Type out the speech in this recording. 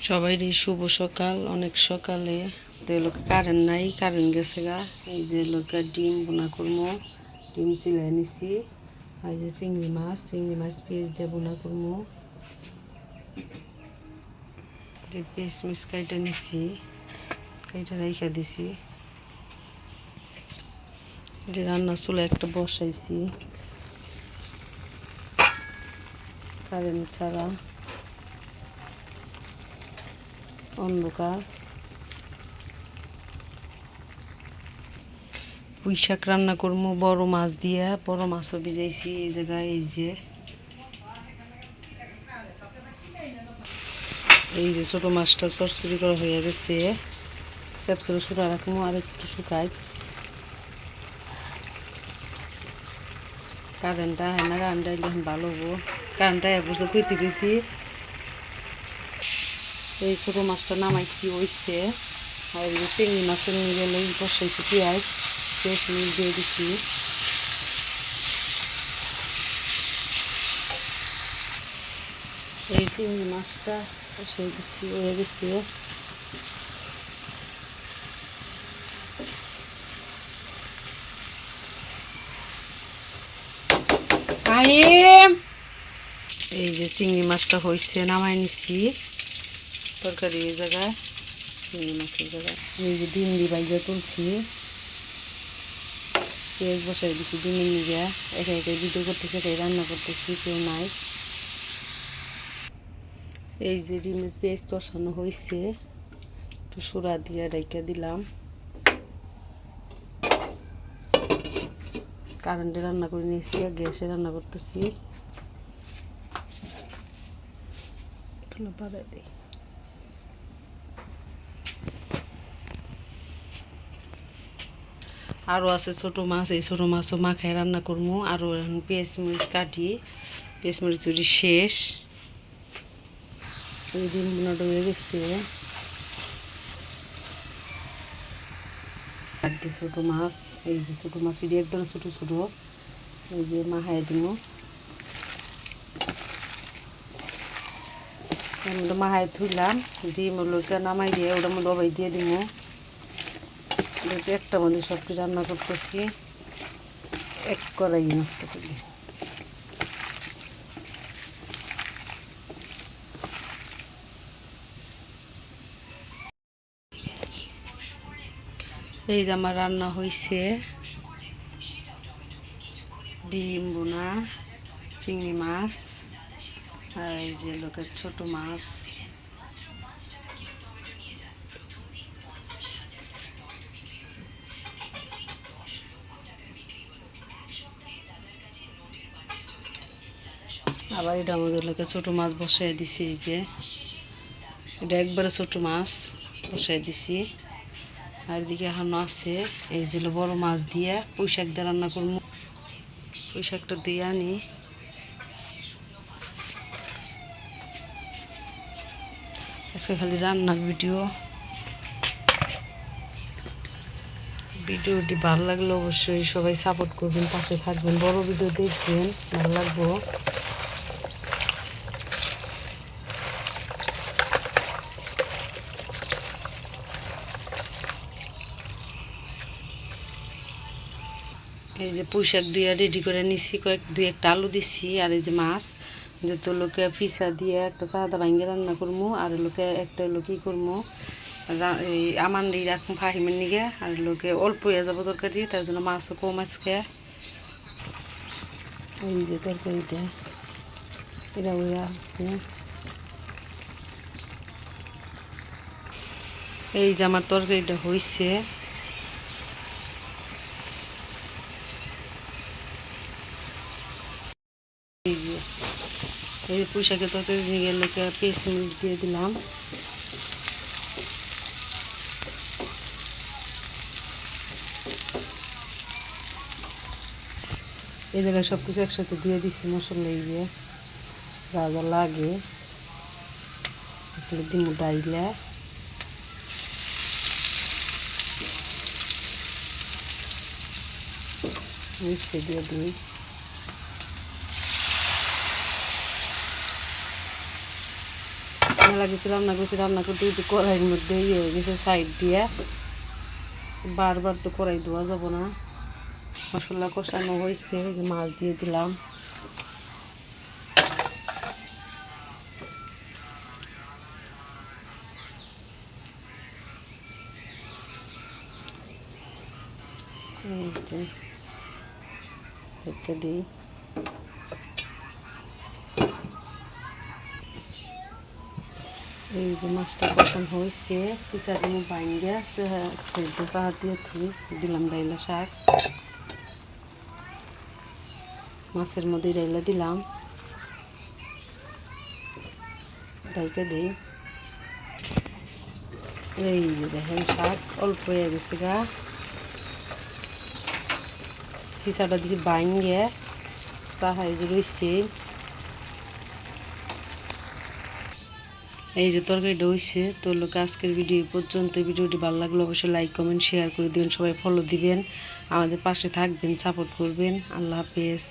সবাইরই শুভ সকাল। অনেক সকালে তো লোক কারেন্ট নাই, কারেন্ট গেছে গা। এই যে লোকের ডিম বোনা করবো, ডিম চিলাই নিছি। আর যে চিংড়ি মাছ পেঁয়াজ দিয়ে বোনা করবো। যে পেঁয়াজ মিস কাইটা নিছি, কাইটা রাইখা দিছি। যে রান্না চুলা একটা বসাইছি কারেন্ট ছাড়া, অন্ধকার। পুঁই শাক রান্না করবো বড় মাছ দিয়া, বড় মাছও ভিজাইছি এই জায়গায়। এই যে ছোটো মাছটা চরচড়ি করা হয়ে গেছে, চ্যাপচুরে শুকা রাখবো আর একটু শুকাই। কারেন্টটা হয় না, কারেন্টটা এখন ভালো হবো। কারেন্টটা বসে কইতে কইতে এই ছোটো মাছটা নামাইছি হইছে। আর এই চিংড়ি মাছের নিয়ে গেলে বসাইছি পেঁয়াজ দিয়ে দিচ্ছি। এই চিংড়ি মাছটা বসাই দিচ্ছি, হয়ে গেছে। এই যে চিংড়ি মাছটা হয়েছে, নামাই নিছি। তরকারি এই জায়গায়, চিংড়ি মাছের জায়গায়। এই যে ডিম দিয়ে বাইজা তুলছি, পেঁয়াজ বসাই দিচ্ছি ডিমের নিয়ে। একে একে ভিডিও করতেছে, একে রান্না করতেছি, কেউ নাই। এই যে ডিমের পেঁয়াজ কষানো হয়েছে, একটু সুরা দিয়ে রেখে দিলাম। কারেন্টে রান্না করে নিয়েছি, গ্যাসে রান্না করতেছি। বাড়াই দিই। আরও আছে ছোটো মাছ, এই ছোটো মাছও মাখায় রান্না করবো। আরও এখন পেঁয়াজ মরিচ কাটি, পেঁয়াজ মরিচ শেষ। এই ডিম বোনাটা হয়ে গেছে। ছোটো মাছ, এই যে ছোটো মাছ এটি একদম ছোটো ছোটো। এই যে মাখায় দিব, মাহায় থুইলাম। ডিম ওগুলোকে নামাই দিয়ে ওটার মধ্যে অবাই দিয়ে দিব। একটা মধ্যে সবটি রান্না করতেছি, এক কড়াই নষ্ট করি। এই যে আমার রান্না হয়েছে, ডিম বোনা, চিংড়ি মাছ, আর এই যে লোকের ছোটো মাছ। আবার এটা আমাদের লোকে ছোটো মাছ বসাই দিছি। এই যে এটা একবারে ছোটো মাছ বসাই দিছি। আর এদিকে এখনও আছে, এই যে বড় মাছ দিয়ে পুঁই শাক দিয়ে রান্না করবো। পুঁই শাকটা দিয়ে আনি। আজকে খালি রান্নার ভিডিওটি ভালো লাগলে অবশ্যই সবাই সাপোর্ট করবেন, পাশে থাকবেন, বড় ভিডিও দেখবেন, ভালো লাগবো। এই যে পুঁই শাক দিয়ে রেডি করে নিছি, দুই একটা আলু দিছি। আর এই যে মাছ, যেহেতু লোকে পিসা দিয়ে একটা সাদা ভাঙ্গে রান্না করবো। আর লোকে একটা লোক কী করবো, এই আমার রাখুন ফাহিমের নিগে। আর লোকে অল্প হয়ে যাবো তরকারি, তার জন্য মাছও কম আজকে। এই যে তরকারিটা এটা হয়ে আসছে। এই যে আমার তরকারিটা হয়েছে। এই যে পুঁই শাকের তরকারি নিয়ে লোকে পেঁয়াজ মরিচ দিয়ে দিলাম। এই জায়গায় সব কিছু একসাথে দিয়ে দিচ্ছি মশলা, এই যে যা যা লাগে দিমু ডাইলা। মিশিয়ে দিয়ে দিই। মেলা কিছু রান্না করছি, রান্না করতে একটু কড়াইয়ের মধ্যে ইয়ে হয়ে গেছে সাইড দিয়ে, বারবার তো কড়াই ধোয়া যাব না। মশলা কষানো হয়েছে, যে মাছ দিয়ে দিলাম। রেখে দিই। এই যে মাছটা কষানো হয়েছে, পিসাটা বাইঙ্গে সেদ্ধ চাহা দিয়ে থুই দিলাম ডাইলা শাক, মাছের মধ্যে ডাইলা দিলাম, ডাইকে দিই। এই যে দেখেন শাক অল্প হয়ে গেছে গা, পিসাটা দিয়েছি বাইঙ্গে, চাহা এই যে রয়েছে। এই যে তরকারিটা হয়েছে। তো লোক আজকের ভিডিও পর্যন্ত। ভিডিওটি ভালো লাগলে অবশ্যই লাইক কমেন্ট শেয়ার করে দিবেন, সবাই ফলো দিবেন, আমাদের পাশে থাকবেন, সাপোর্ট করবেন। আল্লাহ হাফেজ।